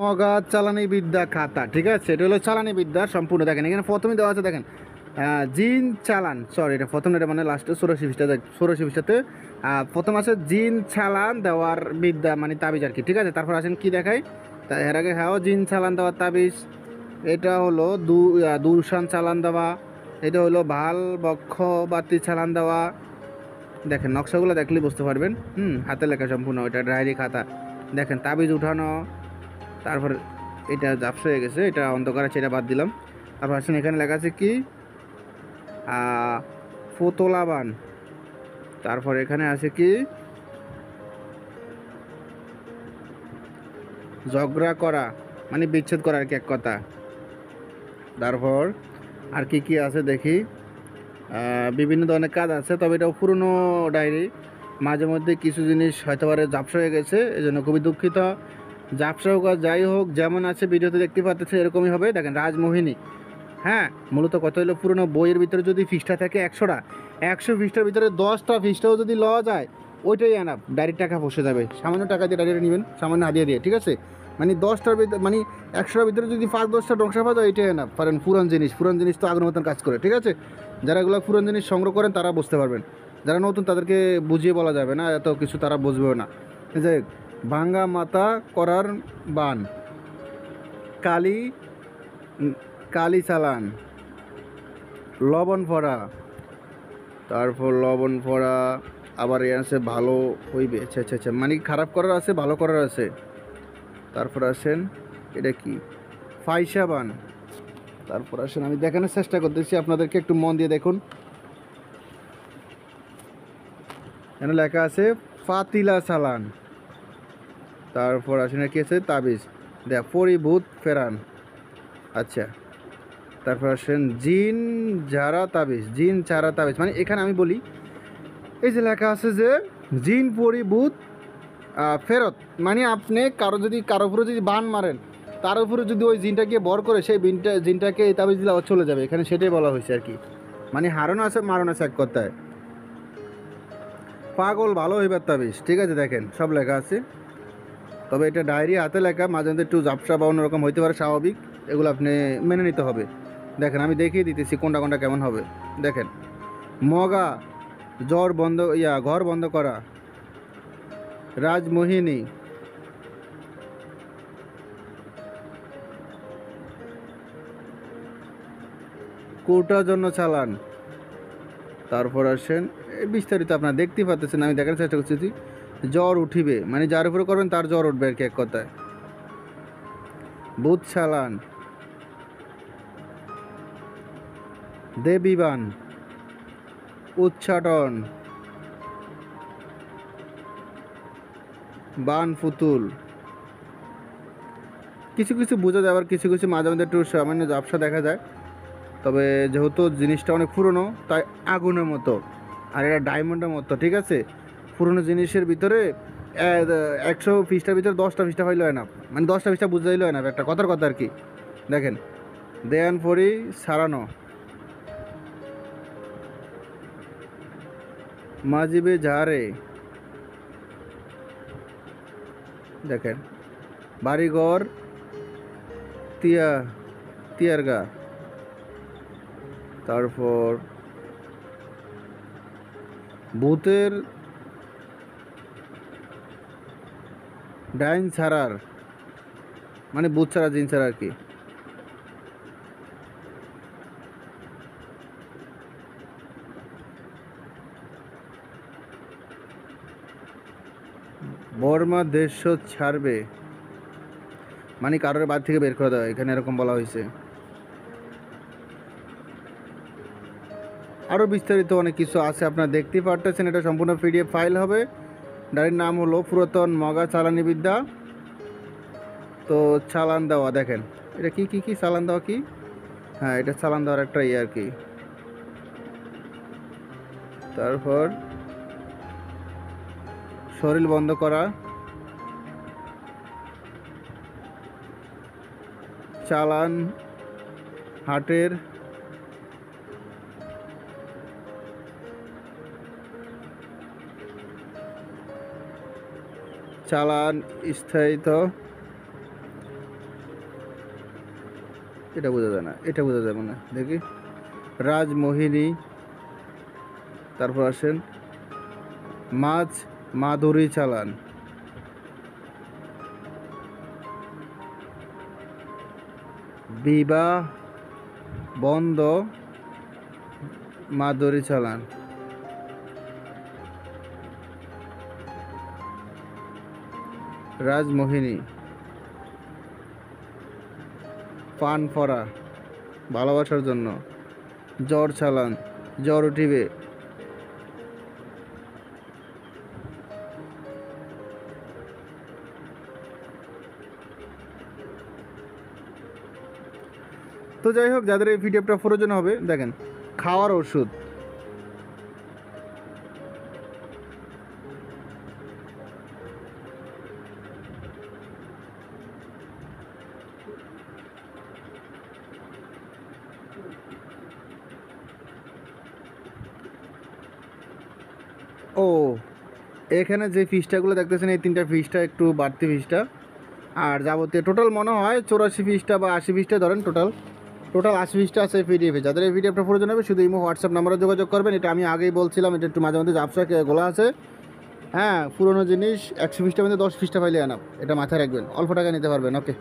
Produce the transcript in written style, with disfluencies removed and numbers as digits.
অগাধ চালানি বিদ্যা খাতা, ঠিক আছে, এটা হলো চালানি বিদ্যা সম্পূর্ণ। দেখেন এখানে প্রথমে দেওয়া আছে, দেখেন জিন চালান, সরি এটা প্রথম, এটা মানে লাস্টে 84 পৃষ্ঠাতে প্রথম আছে জিন চালান দেওয়ার বিদ্যা মানে তাবিজ আর কি, ঠিক আছে। তারপর আসেন কি দেখায়, তা এর আগে হ্যাঁ জিন চালান দেওয়ার তাবিজ, এটা হলো দুরসান চালান দেওয়া, এটা হলো ভাল বক্ষ বাতি চালান দেওয়া। দেখেন নকশাগুলো দেখলেই বুঝতে পারবেন, হাতে লেখা সম্পূর্ণ, এটা ডায়েরি খাতা। দেখেন তাবিজ উঠানো, তারপর এটা ঝাপসা হয়ে গেছে, এটা অন্ধকার আছে, এটা বাদ দিলাম। তারপর আসেন এখানে লেখা আছে কি ফোতলাবান, তারপর এখানে আছে কি ঝগড়া করা মানে বিচ্ছেদ করা আর কি এক কথা। তারপর আর কি কি আছে দেখি, বিভিন্ন ধরনের কাজ আছে, তবে এটাও পুরনো ডায়েরি, মাঝে মধ্যে কিছু জিনিস হয়তো পারে ঝাপসা হয়ে গেছে, এই জন্য খুবই দুঃখিত। ঝাপসা হোক আর যাই হোক, যেমন আছে ভিডিওতে দেখতে পাচ্ছেন এরকমই হবে। দেখেন রাজমোহিনী, হ্যাঁ মূলত কত হলো, পুরনো বইয়ের ভিতরে যদি পৃষ্ঠা থাকে 100টা, 100 পৃষ্ঠার ভিতরে 10টা পৃষ্ঠাও যদি লওয়া যায় ওইটাই এনাফ, ডায়েরির টাকা বসে যাবে। সামান্য টাকা দিয়ে ডায়েরিটা নেবেন, সামান্য হাদিয়া দিয়ে, ঠিক আছে। মানে 10টার ভিতরে মানে 100টার ভিতরে যদি 5-10টা নকশা পাওয়া যায় এটাই এনাফ। কারণ পুরান জিনিস তো আগের মতন কাজ করে, ঠিক আছে। যারা এগুলো পুরান জিনিস সংগ্রহ করেন তারা বুঝতে পারবেন, যারা নতুন তাদেরকে বুঝিয়ে বলা যাবে না, এত কিছু তারা বুঝবেও না। যে ভাঙ্গা মাথা করার বান, কালি কালি চালান, লবণ ফড়া, তারপর লবণ ফড়া, আবার এ আছে ভালো হইবে, আচ্ছা আচ্ছা আচ্ছা, মানে খারাপ করার আছে ভালো করার আছে। তারপর আসেন এটা কি ফাইসাবান। তারপর আসেন আমি দেখানোর চেষ্টা করতেছি আপনাদেরকে, একটু মন দিয়ে দেখুন। এখানে লেখা আছে ফাতিলা চালান। তারপর আসেন কি আছে তাবিজ দেখ পরিভূত ফেরান, আচ্ছা। তারপর আসেন জিন ছাড়া তাবিজ, মানে এখানে আমি বলি এই যে লেখা আছে যে জিন পরিভূত ফেরত, মানে আপনি কারো উপরে যদি বান মারেন, তার উপরে যদি ওই জিনটাকে বর করে সেই জিনটাকে এই তাবিজ দিলে চলে যাবে, এখানে সেটাই বলা হয়েছে আর কি। মানে হারানো আছে মারণ আছে এক কথায়। পাগল ভালো হইবার তাবিজ, ঠিক আছে, দেখেন সব লেখা আছে। তবে এটা ডায়েরি হাতে লেখা, মাঝে মধ্যে একটু ঝাপসা বা অন্যরকম হইতে পারে, স্বাভাবিক, এগুলো আপনি মেনে নিতে হবে। দেখেন আমি দেখিয়ে দিতেছি কোনটা কোনটা কেমন হবে। দেখেন মগা ঘর বন্ধ করা, রাজমোহিনী, কোটার জন্য চালান। তারপর আসেন বিস্তারিত আপনারা দেখতেই পাচ্ছেন, আমি দেখার চেষ্টা করছি। জ্বর উঠিবে মানে যার উপরে করবেন তার জ্বর উঠবে আর কি এক কথায়। বুধ চালান, দেবীবান, উচ্চাটন, বান ফুতুল। কিছু কিছু বোঝা যায়, আবার কিছু কিছু মাঝে মাঝে একটু সামান্য ঝাপসা দেখা যায়। তবে যেহেতু জিনিসটা অনেক পুরনো তাই আগুনের মতো, আর এটা ডায়মন্ডের মতো, ঠিক আছে। পুরনো জিনিসের ভিতরে 100 পৃষ্ঠার ভিতরে 10টা পৃষ্ঠা হইলে হয় না, মানে 10টা পৃষ্ঠা বুঝাইলে হয় না, একটা কথার কথা আর কি। দেখেন দেয়ান ফরি সারানো, মাজিবে ঝাড়ে, দেখেন বাড়িঘর তিয়ারগা। তারপর ভূতের ডাইন ছাড়ার, মানে ভূত ছাড়া জিন ছাড়া আর কি। বর্মা দেশ ছাড়বে মানে কারোর বাড়ি থেকে বের করে দেওয়া, এখানে এরকম বলা হয়েছে। আরও বিস্তারিত অনেক কিছু আছে, আপনারা দেখতেই পারতেছেন। এটা সম্পূর্ণ পিডিএফ ফাইল হবে। ডায়েরির নাম হলো পুরাতন মগা চালানি বিদ্যা। তো চালান দেওয়া, দেখেন এটা কি কি কি চালান দেওয়া কি, হ্যাঁ এটা চালান দেওয়ার একটা আর কি। তারপর শরীর বন্ধ করা, চালান হাটের, চালান স্থায়িত, এটা বোঝা যায় না, এটা বোঝা যাবে না, দেখি রাজমোহিনী। তারপর আসেন মাছ মাধুরী চালান, বিবাহ বন্ধ মাধুরী চালান, রাজমোহিনী। পান পরা ভালোবাসার জন্য, জ্বর চালান জ্বর উঠিবে, তো যাই হোক, যাদের এই পিডিএফটা প্রয়োজন হবে দেখেন, খাওয়ার ওষুধ, ও এখানে যে ফিসটাগুলো দেখতেছেন এই 3টা ফিসটা একটু বাড়তি ফিসটা, আর যাবতীয় টোটাল মনে হয় 84 ফিসটা বা 80 ফিসটা ধরেন, টোটাল 80 ফিসটা আছে পিডিএফে। যাদের এই পিডিএফটা প্রয়োজন হবে শুধু ইমো হোয়াটসঅ্যাপ নাম্বারে যোগাযোগ করবেন। এটা আমি আগেই বলছিলাম, এটা একটু মাঝে মধ্যে জাপসা গোলা আছে। হ্যাঁ, পুরোনো জিনিস 100 ফিসটা মধ্যে 10 ফিসটা পাইলে আনাম, এটা মাথায় রাখবেন, অল্প টাকা নিতে পারবেন। ওকে।